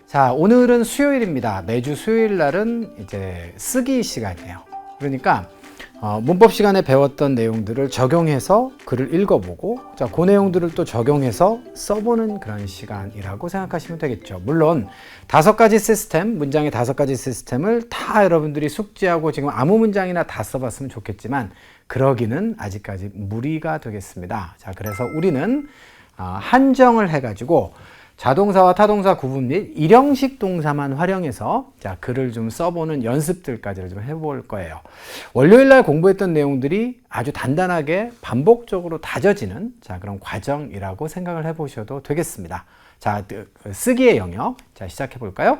자, 오늘은 수요일입니다. 매주 수요일 날은 이제 쓰기 시간이에요. 그러니까 문법 시간에 배웠던 내용들을 적용해서 글을 읽어보고, 자, 그 내용들을 또 적용해서 써보는 그런 시간이라고 생각하시면 되겠죠. 물론 5가지 시스템, 문장의 5가지 시스템을 다 여러분들이 숙지하고 지금 아무 문장이나 다 써봤으면 좋겠지만 그러기는 아직까지 무리가 되겠습니다. 자, 그래서 우리는 한정을 해가지고 자동사와 타동사 구분 및 일형식 동사만 활용해서 자, 글을 좀 써보는 연습들까지를 좀 해볼 거예요. 월요일 날 공부했던 내용들이 아주 단단하게 반복적으로 다져지는 자, 그런 과정이라고 생각을 해보셔도 되겠습니다. 자, 쓰기의 영역. 자, 시작해 볼까요?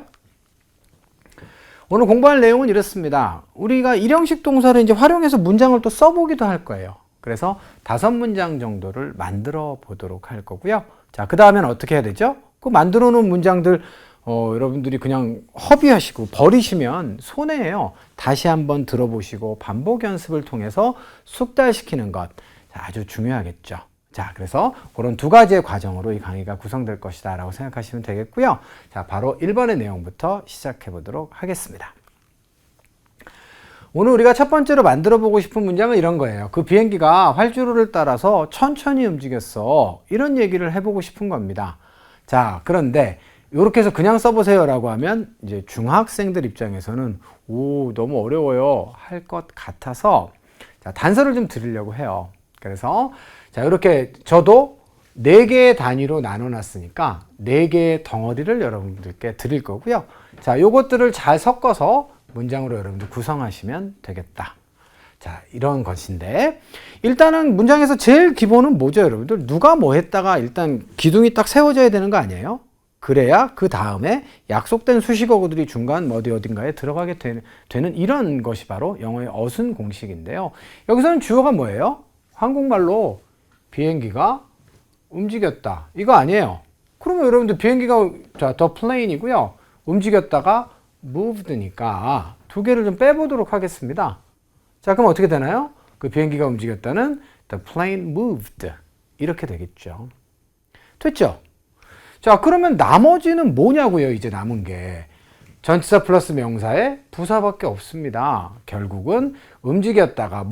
오늘 공부할 내용은 이렇습니다. 우리가 일형식 동사를 이제 활용해서 문장을 또 써보기도 할 거예요. 그래서 5문장 정도를 만들어 보도록 할 거고요. 자, 그 다음엔 어떻게 해야 되죠? 그 만들어 놓은 문장들 여러분들이 그냥 허비하시고 버리시면 손해예요. 다시 한번 들어보시고 반복 연습을 통해서 숙달시키는 것 아주 중요하겠죠. 자, 그래서 그런 2가지의 과정으로 이 강의가 구성될 것이다 라고 생각하시면 되겠고요. 자, 바로 1번의 내용부터 시작해 보도록 하겠습니다. 오늘 우리가 첫 번째로 만들어 보고 싶은 문장은 이런 거예요. 그 비행기가 활주로를 따라서 천천히 움직였어. 이런 얘기를 해보고 싶은 겁니다. 자, 그런데 이렇게 해서 그냥 써보세요 라고 하면 이제 중학생들 입장에서는 너무 어려워요 할 것 같아서 자, 단서를 좀 드리려고 해요. 그래서 자, 이렇게 저도 4개의 단위로 나눠 놨으니까 4개의 덩어리를 여러분들께 드릴 거고요. 자, 요것들을 잘 섞어서 문장으로 여러분들 구성하시면 되겠다. 자, 이런 것인데 일단은 문장에서 제일 기본은 뭐죠, 여러분들? 누가 뭐 했다가 일단 기둥이 딱 세워져야 되는 거 아니에요? 그래야 그 다음에 약속된 수식어구들이 중간 어딘가에 들어가게 되는 이런 것이 바로 영어의 어순 공식인데요. 여기서는 주어가 뭐예요? 한국말로 비행기가 움직였다. 이거 아니에요. 그러면 여러분들 비행기가 자, the plane이고요. 움직였다가 moved니까 2개를 좀 빼보도록 하겠습니다. 자, 그럼 어떻게 되나요? 그 비행기가 움직였다는 the plane moved 이렇게 되겠죠. 됐죠? 자, 그러면 나머지는 뭐냐고요? 이제 남은 게 전치사 플러스 명사의 부사밖에 없습니다. 결국은 움직였다가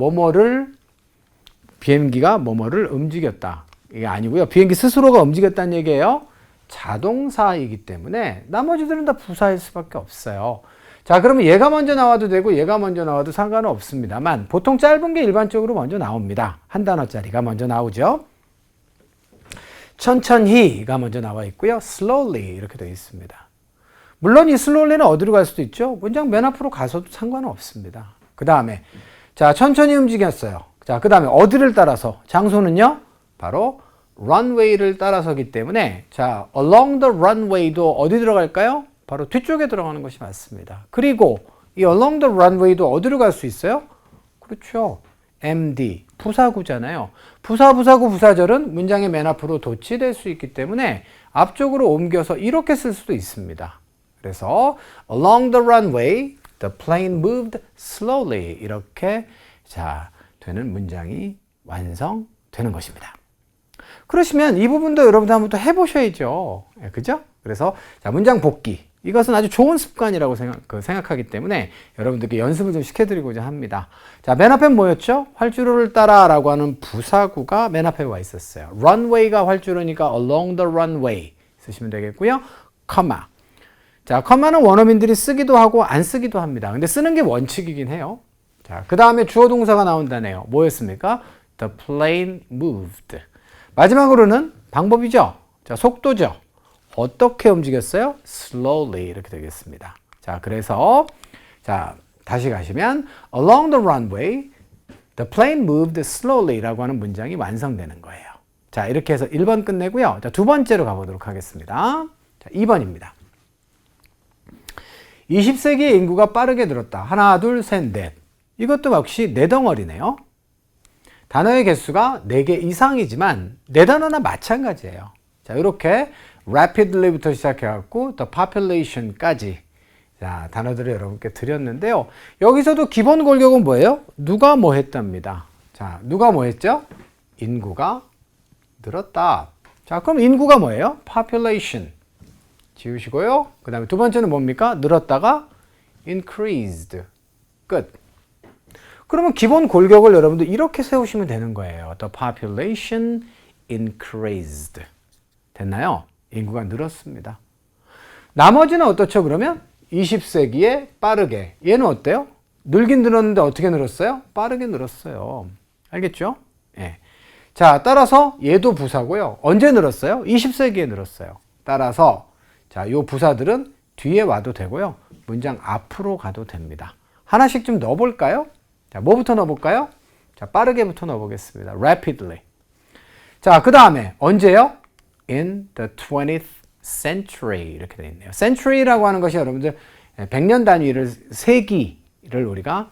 비행기가 뭐뭐를 움직였다. 이게 아니고요. 비행기 스스로가 움직였다는 얘기예요. 자동사이기 때문에 나머지들은 다 부사일 수밖에 없어요. 자, 그러면 얘가 먼저 나와도 되고 얘가 먼저 나와도 상관은 없습니다만 보통 짧은 게 일반적으로 먼저 나옵니다. 한 단어짜리가 먼저 나오죠. 천천히가 먼저 나와 있고요. slowly 이렇게 되어 있습니다. 물론 이 slowly는 어디로 갈 수도 있죠. 문장 맨 앞으로 가서도 상관은 없습니다. 그 다음에 자, 천천히 움직였어요. 자, 그 다음에 어디를 따라서? 장소는요? 바로 runway를 따라서기 때문에 자, along the runway도 어디 들어갈까요? 바로 뒤쪽에 들어가는 것이 맞습니다. 그리고 이 along the runway도 어디로 갈 수 있어요? 그렇죠. MD, 부사구잖아요. 부사구, 부사절은 문장의 맨 앞으로 도치될 수 있기 때문에 앞쪽으로 옮겨서 이렇게 쓸 수도 있습니다. 그래서 along the runway, the plane moved slowly 이렇게 자, 되는 문장이 완성되는 것입니다. 그러시면 이 부분도 여러분들 한번 또 해보셔야죠. 그죠? 그래서 자, 문장 복기. 이것은 아주 좋은 습관이라고 생각하기 때문에 여러분들께 연습을 좀 시켜드리고자 합니다. 자, 맨 앞에 뭐였죠? 활주로를 따라 라고 하는 부사구가 맨 앞에 와 있었어요. runway가 활주로니까 along the runway 쓰시면 되겠고요. comma. 자, comma는 원어민들이 쓰기도 하고 안 쓰기도 합니다. 근데 쓰는 게 원칙이긴 해요. 자, 그 다음에 주어 동사가 나온다네요. 뭐였습니까? The plane moved. 마지막으로는 방법이죠. 자, 속도죠. 어떻게 움직였어요? slowly 이렇게 되겠습니다. 자, 그래서 자, 다시 가시면 along the runway, the plane moved slowly 라고 하는 문장이 완성되는 거예요. 자, 이렇게 해서 1번 끝내고요. 자, 2번째로 가보도록 하겠습니다. 자, 2번입니다. 20세기의 인구가 빠르게 늘었다. 하나, 둘, 셋, 넷. 이것도 역시 4덩어리네요. 단어의 개수가 4개 이상이지만 4단어나 마찬가지예요. 자, 이렇게 rapidly부터 시작해갖고 the population까지 자, 단어들을 여러분께 드렸는데요. 여기서도 기본 골격은 뭐예요? 누가 뭐 했답니다. 자, 누가 뭐 했죠? 인구가 늘었다. 자, 그럼 인구가 뭐예요? population. 지우시고요. 그 다음에 두 번째는 뭡니까? 늘었다가 increased. 끝. 그러면 기본 골격을 여러분들 이렇게 세우시면 되는 거예요. The population increased. 됐나요? 인구가 늘었습니다. 나머지는 어떻죠, 그러면? 20세기에 빠르게. 얘는 어때요? 늘긴 늘었는데 어떻게 늘었어요? 빠르게 늘었어요. 알겠죠? 예. 자, 따라서 얘도 부사고요. 언제 늘었어요? 20세기에 늘었어요. 따라서 자, 요 부사들은 뒤에 와도 되고요. 문장 앞으로 가도 됩니다. 하나씩 좀 넣어볼까요? 자, 뭐부터 넣어볼까요? 자, 빠르게부터 넣어보겠습니다. rapidly. 자, 그 다음에 언제요? in the 20th century 이렇게 되어 있네요. century라고 하는 것이 여러분들 100년 단위를 세기를 우리가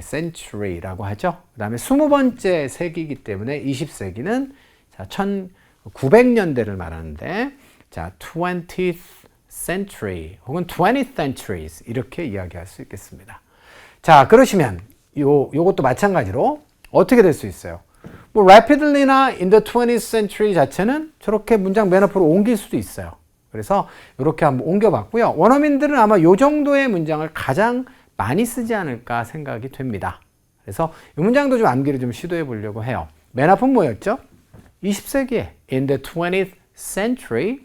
century라고 하죠. 그 다음에 20번째 세기이기 때문에 20세기는 자, 1900년대를 말하는데 자, 20th century 혹은 20th centuries 이렇게 이야기할 수 있겠습니다. 자, 그러시면 요것도 마찬가지로 어떻게 될 수 있어요? 뭐 rapidly나 in the 20th century 자체는 저렇게 문장 맨 앞으로 옮길 수도 있어요. 그래서 이렇게 한번 옮겨봤고요. 원어민들은 아마 이 정도의 문장을 가장 많이 쓰지 않을까 생각이 됩니다. 그래서 이 문장도 좀 암기를 좀 시도해 보려고 해요. 맨 앞은 뭐였죠? 20세기에 in the 20th century.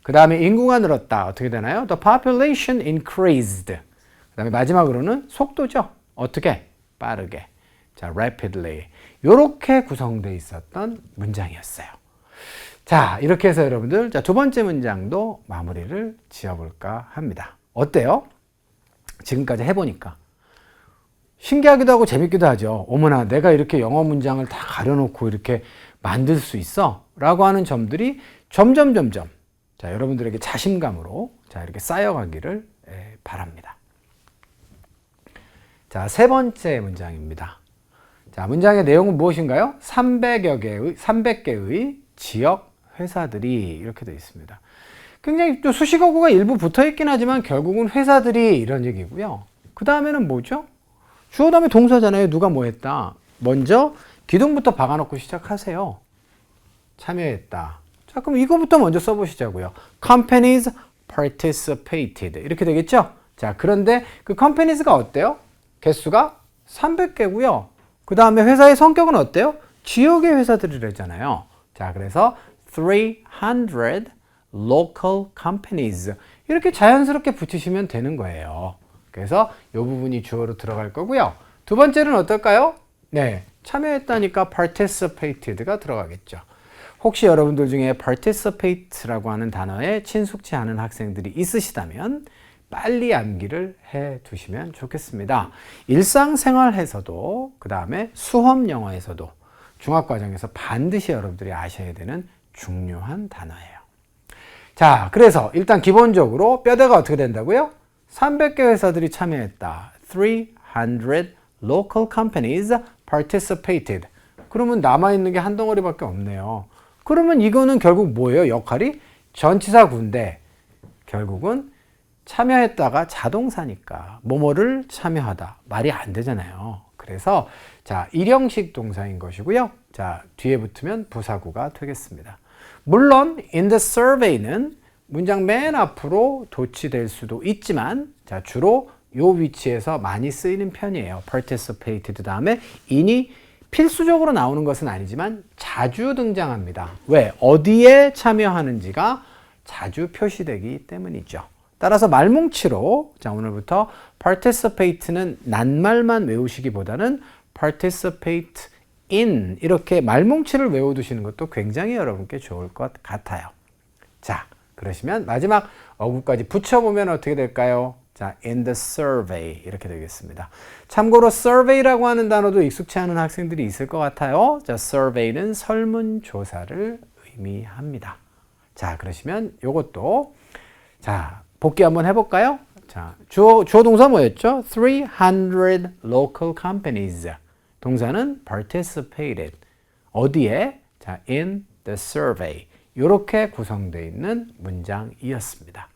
그 다음에 인구가 늘었다. 어떻게 되나요? The population increased. 그 다음에 마지막으로는 속도죠. 어떻게? 빠르게. 자, rapidly. 이렇게 구성되어 있었던 문장이었어요. 자, 이렇게 해서 여러분들 자, 두 번째 문장도 마무리를 지어볼까 합니다. 어때요? 지금까지 해보니까 신기하기도 하고 재밌기도 하죠. 어머나, 내가 이렇게 영어 문장을 다 가려놓고 이렇게 만들 수 있어? 라고 하는 점들이 점점 자, 여러분들에게 자신감으로 자, 이렇게 쌓여가기를 바랍니다. 자, 세 번째 문장입니다. 자, 문장의 내용은 무엇인가요? 300개의 지역 회사들이 이렇게 되어 있습니다. 굉장히 또 수식어구가 일부 붙어 있긴 하지만 결국은 회사들이 이런 얘기고요. 그 다음에는 뭐죠? 주어 다음에 동사잖아요. 누가 뭐 했다? 먼저 기둥부터 박아놓고 시작하세요. 참여했다. 자, 그럼 이거부터 먼저 써보시자고요. Companies participated. 이렇게 되겠죠? 자, 그런데 그 companies가 어때요? 개수가 300개고요. 그 다음에 회사의 성격은 어때요? 지역의 회사들이라잖아요. 자, 그래서 300 local companies 이렇게 자연스럽게 붙이시면 되는 거예요. 그래서 이 부분이 주어로 들어갈 거고요. 두 번째는 어떨까요? 네, 참여했다니까 participated가 들어가겠죠. 혹시 여러분들 중에 participate라고 하는 단어에 친숙치 않은 학생들이 있으시다면 빨리 암기를 해 두시면 좋겠습니다. 일상생활에서도 그 다음에 수험 영어에서도 중학과정에서 반드시 여러분들이 아셔야 되는 중요한 단어예요. 자, 그래서 일단 기본적으로 뼈대가 어떻게 된다고요? 300개 회사들이 참여했다. 300 local companies participated. 그러면 남아있는 게 한 덩어리밖에 없네요. 그러면 이거는 결국 뭐예요? 역할이 전치사구인데 결국은 참여했다가 자동사니까 뭐뭐를 참여하다 말이 안 되잖아요. 그래서 자, 일형식 동사인 것이고요. 자, 뒤에 붙으면 부사구가 되겠습니다. 물론 in the survey는 문장 맨 앞으로 도치될 수도 있지만 자, 주로 요 위치에서 많이 쓰이는 편이에요. participated 다음에 in이 필수적으로 나오는 것은 아니지만 자주 등장합니다. 왜? 어디에 참여하는지가 자주 표시되기 때문이죠. 따라서 말뭉치로 자, 오늘부터 participate는 낱말만 외우시기보다는 participate in 이렇게 말뭉치를 외워두시는 것도 굉장히 여러분께 좋을 것 같아요. 자, 그러시면 마지막 어구까지 붙여보면 어떻게 될까요? 자, in the survey 이렇게 되겠습니다. 참고로 survey라고 하는 단어도 익숙치 않은 학생들이 있을 것 같아요. 자, survey는 설문조사를 의미합니다. 자, 그러시면 요것도 자, 복귀 한번 해볼까요? 자, 주어 동사 뭐였죠? 300 local companies. 동사는 participated. 어디에? 자, in the survey. 이렇게 구성되어 있는 문장이었습니다.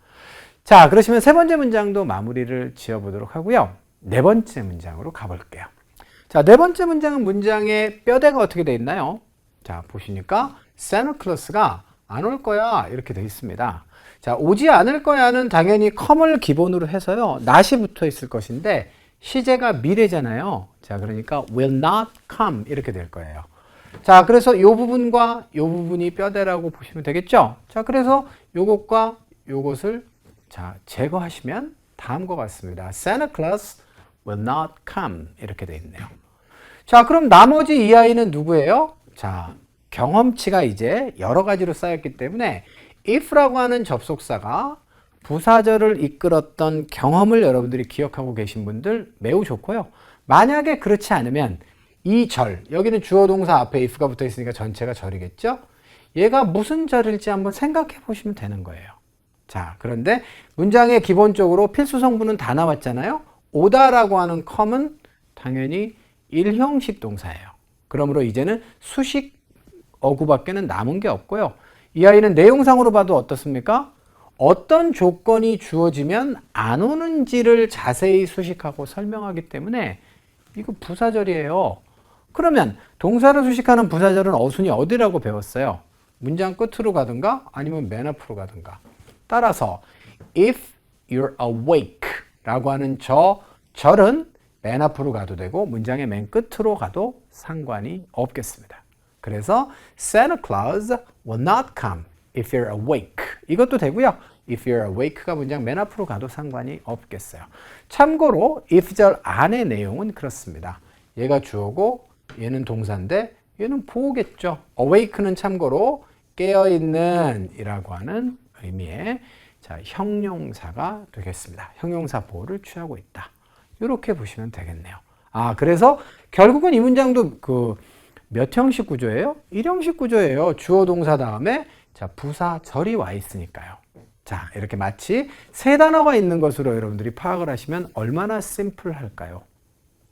자, 그러시면 세 번째 문장도 마무리를 지어보도록 하고요. 네 번째 문장으로 가볼게요. 자, 네 번째 문장은 문장의 뼈대가 어떻게 되어 있나요? 자, 보시니까 산타클로스가 안 올 거야. 이렇게 되어 있습니다. 자, 오지 않을 거야는 당연히 come을 기본으로 해서요. not이 붙어 있을 것인데 시제가 미래잖아요. 자, 그러니까 will not come 이렇게 될 거예요. 자, 그래서 이 부분과 이 부분이 뼈대라고 보시면 되겠죠? 자, 그래서 요것과 요것을 자, 제거하시면 다음과 같습니다. Santa Claus will not come 이렇게 돼 있네요. 자, 그럼 나머지 이 아이는 누구예요? 자, 경험치가 이제 여러 가지로 쌓였기 때문에 if라고 하는 접속사가 부사절을 이끌었던 경험을 여러분들이 기억하고 계신 분들 매우 좋고요. 만약에 그렇지 않으면 이 절, 여기는 주어 동사 앞에 if가 붙어 있으니까 전체가 절이겠죠? 얘가 무슨 절일지 한번 생각해 보시면 되는 거예요. 자, 그런데 문장에 기본적으로 필수 성분은 다 나왔잖아요. 오다라고 하는 come은 당연히 일형식 동사예요. 그러므로 이제는 수식 어구밖에는 남은 게 없고요. 이 아이는 내용상으로 봐도 어떻습니까? 어떤 조건이 주어지면 안 오는지를 자세히 수식하고 설명하기 때문에 이거 부사절이에요. 그러면 동사를 수식하는 부사절은 어순이 어디라고 배웠어요? 문장 끝으로 가든가 아니면 맨 앞으로 가든가. 따라서 if you're awake 라고 하는 저 절은 맨 앞으로 가도 되고 문장의 맨 끝으로 가도 상관이 없겠습니다. 그래서 Santa Claus will not come if you're awake. 이것도 되고요. If you're awake가 문장 맨 앞으로 가도 상관이 없겠어요. 참고로 if절 안의 내용은 그렇습니다. 얘가 주어고 얘는 동사인데 얘는 보호겠죠. awake는 참고로 깨어있는 이라고 하는 의미의 자, 형용사가 되겠습니다. 형용사 보호를 취하고 있다. 이렇게 보시면 되겠네요. 아, 그래서 결국은 이 문장도 몇 형식 구조예요? 1형식 구조예요. 주어 동사 다음에 자, 부사절이 와 있으니까요. 자, 이렇게 마치 세 단어가 있는 것으로 여러분들이 파악을 하시면 얼마나 심플할까요?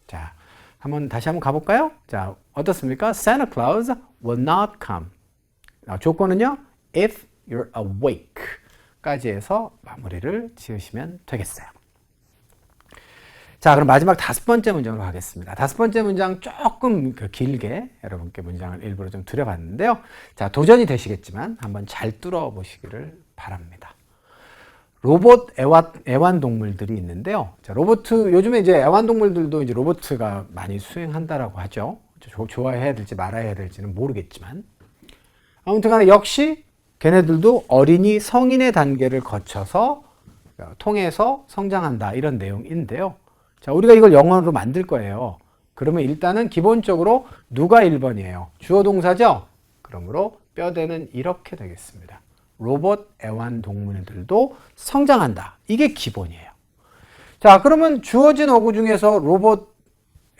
자, 다시 한번 가볼까요? 자, 어떻습니까? Santa Claus will not come. 조건은요? If you're awake 까지 해서 마무리를 지으시면 되겠어요. 자, 그럼 마지막 5번째 문장으로 가겠습니다. 5번째 문장 조금 길게 여러분께 문장을 일부러 좀 드려봤는데요. 자, 도전이 되시겠지만 한번 잘 뚫어보시기를 바랍니다. 로봇 애완동물들이 있는데요. 자, 요즘에 이제 애완동물들도 이제 로봇가 많이 수행한다라고 하죠. 좋아해야 될지 말아야 될지는 모르겠지만. 아무튼 간에 역시 걔네들도 어린이 성인의 단계를 통해서 성장한다. 이런 내용인데요. 자, 우리가 이걸 영어로 만들 거예요. 그러면 일단은 기본적으로 누가 1번이에요? 주어 동사죠? 그러므로 뼈대는 이렇게 되겠습니다. 로봇 애완동물들도 성장한다. 이게 기본이에요. 자, 그러면 주어진 어구 중에서 로봇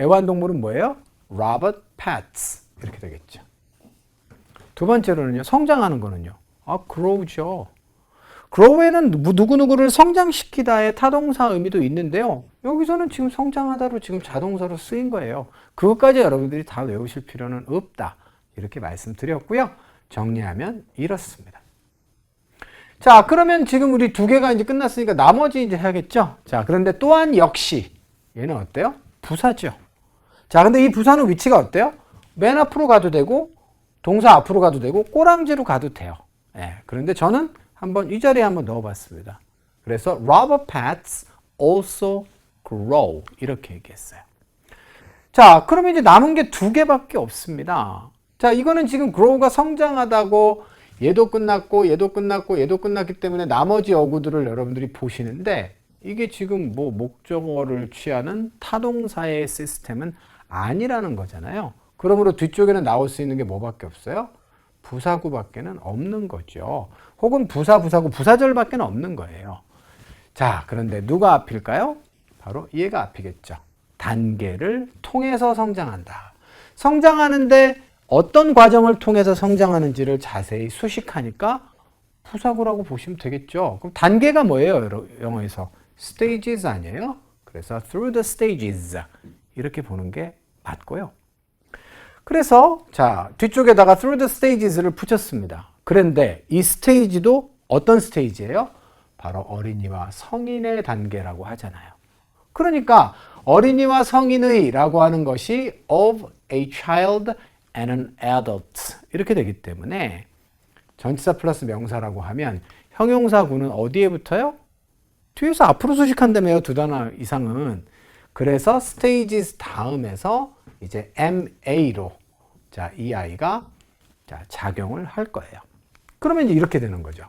애완동물은 뭐예요? Robot pets. 이렇게 되겠죠. 두 번째로는요, 성장하는 거는요. grow죠. grow에는 누구누구를 성장시키다의 타동사 의미도 있는데요. 여기서는 지금 성장하다로 지금 자동사로 쓰인 거예요. 그것까지 여러분들이 다 외우실 필요는 없다. 이렇게 말씀드렸고요. 정리하면 이렇습니다. 자, 그러면 지금 우리 2개가 이제 끝났으니까 나머지 이제 해야겠죠? 자, 그런데 또한 역시 얘는 어때요? 부사죠. 자, 근데 이 부사는 위치가 어때요? 맨 앞으로 가도 되고 동사 앞으로 가도 되고 꼬랑지로 가도 돼요. 예, 그런데 저는 한번 이 자리에 한번 넣어봤습니다. 그래서 Robot pets also grow 이렇게 얘기했어요. 자, 그러면 이제 남은 게 2개밖에 없습니다. 자, 이거는 지금 grow가 성장하다고 얘도 끝났고 얘도 끝났고 얘도 끝났기 때문에 나머지 어구들을 여러분들이 보시는데 이게 지금 뭐 목적어를 취하는 타동사의 시스템은 아니라는 거잖아요. 그러므로 뒤쪽에는 나올 수 있는 게 뭐밖에 없어요? 부사구밖에는 없는 거죠. 혹은 부사구, 부사절밖에 없는 거예요. 자, 그런데 누가 앞일까요? 바로 얘가 앞이겠죠. 단계를 통해서 성장한다. 성장하는데 어떤 과정을 통해서 성장하는지를 자세히 수식하니까 부사구라고 보시면 되겠죠. 그럼 단계가 뭐예요? 영어에서 stages 아니에요? 그래서 through the stages 이렇게 보는 게 맞고요. 그래서 자, 뒤쪽에다가 through the stages를 붙였습니다. 그런데 이 스테이지도 어떤 스테이지예요? 바로 어린이와 성인의 단계라고 하잖아요. 그러니까 어린이와 성인의 라고 하는 것이 of a child and an adult 이렇게 되기 때문에 전치사 플러스 명사라고 하면 형용사구는 어디에 붙어요? 뒤에서 앞으로 수식한다며요. 두 단어 이상은. 그래서 stages 다음에서 이제 MA로 자, 이 아이가 자, 작용을 할 거예요. 그러면 이제 이렇게 되는 거죠.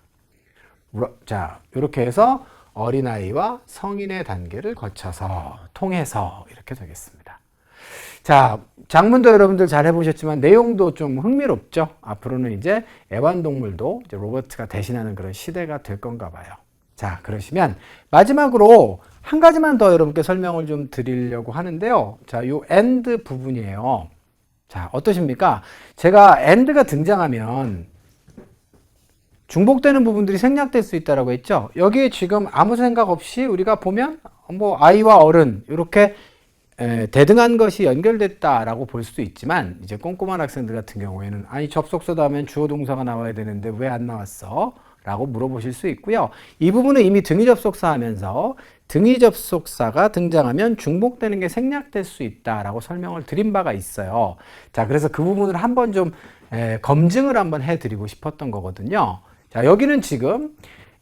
자, 이렇게 해서 어린아이와 성인의 단계를 거쳐서 통해서 이렇게 되겠습니다. 자, 작문도 여러분들 잘 해보셨지만 내용도 좀 흥미롭죠. 앞으로는 이제 애완동물도 이제 로버트가 대신하는 그런 시대가 될 건가 봐요. 자, 그러시면 마지막으로 한 가지만 더 여러분께 설명을 좀 드리려고 하는데요. 자, 요 and 부분이에요. 자, 어떠십니까? 제가 and가 등장하면 중복되는 부분들이 생략될 수 있다고 했죠. 여기에 지금 아무 생각 없이 우리가 보면 뭐 아이와 어른 이렇게 대등한 것이 연결됐다라고 볼 수도 있지만 이제 꼼꼼한 학생들 같은 경우에는 아니 접속사 다음엔 주어 동사가 나와야 되는데 왜 안 나왔어? 라고 물어보실 수 있고요. 이 부분은 이미 등위 접속사 하면서 등위 접속사가 등장하면 중복되는 게 생략될 수 있다라고 설명을 드린 바가 있어요. 자, 그래서 그 부분을 한번 좀 검증을 한번 해드리고 싶었던 거거든요. 자, 여기는 지금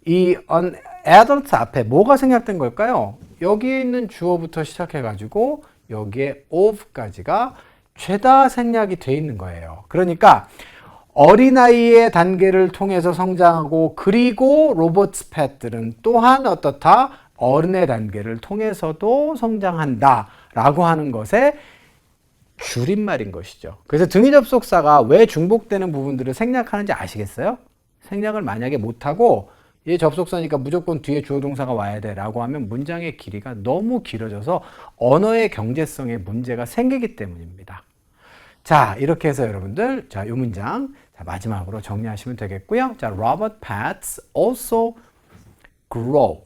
이 an adult 앞에 뭐가 생략된 걸까요? 여기에 있는 주어부터 시작해가지고 여기에 of까지가 죄다 생략이 돼 있는 거예요. 그러니까 어린아이의 단계를 통해서 성장하고 그리고 로버트 팻들은 또한 어떻다? 어른의 단계를 통해서도 성장한다 라고 하는 것의 줄임말인 것이죠. 그래서 등위 접속사가 왜 중복되는 부분들을 생략하는지 아시겠어요? 생략을 만약에 못하고 얘 접속사니까 무조건 뒤에 주어 동사가 와야 돼 라고 하면 문장의 길이가 너무 길어져서 언어의 경제성에 문제가 생기기 때문입니다. 자, 이렇게 해서 여러분들 자, 이 문장 자, 마지막으로 정리하시면 되겠고요. 자, Robert pets also grow.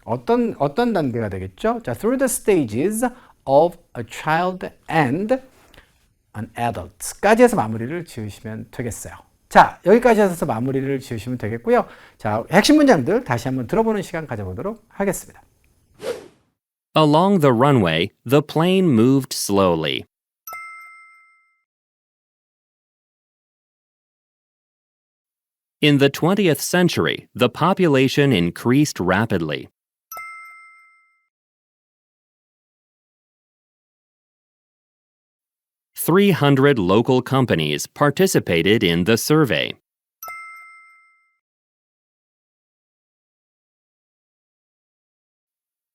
어떤 단계가 되겠죠? 자, through the stages of a child and an adult까지 해서 마무리를 지으시면 되겠어요. 자, 여기까지 해서 마무리를 지으시면 되겠고요. 자, 핵심 문장들 다시 한번 들어보는 시간 가져보도록 하겠습니다. Along the runway, the plane moved slowly. In the 20th century, the population increased rapidly. "300 local companies participated in the survey.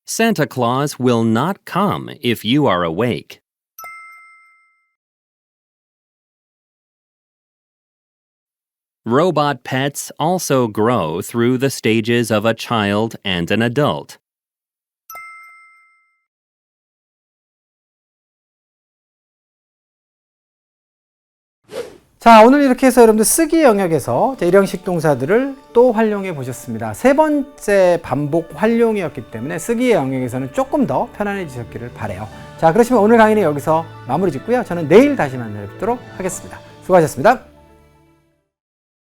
Santa Claus will not come if you are awake." Robot pets also grow through the stages of a child and an adult. 자, 오늘 이렇게 해서 여러분들 쓰기 영역에서 일형식 동사들을 또 활용해 보셨습니다. 세 번째 반복 활용이었기 때문에 쓰기 영역에서는 조금 더 편안해지셨기를 바라요. 자, 그러시면 오늘 강의는 여기서 마무리 짓고요. 저는 내일 다시 만나뵙도록 하겠습니다. 수고하셨습니다.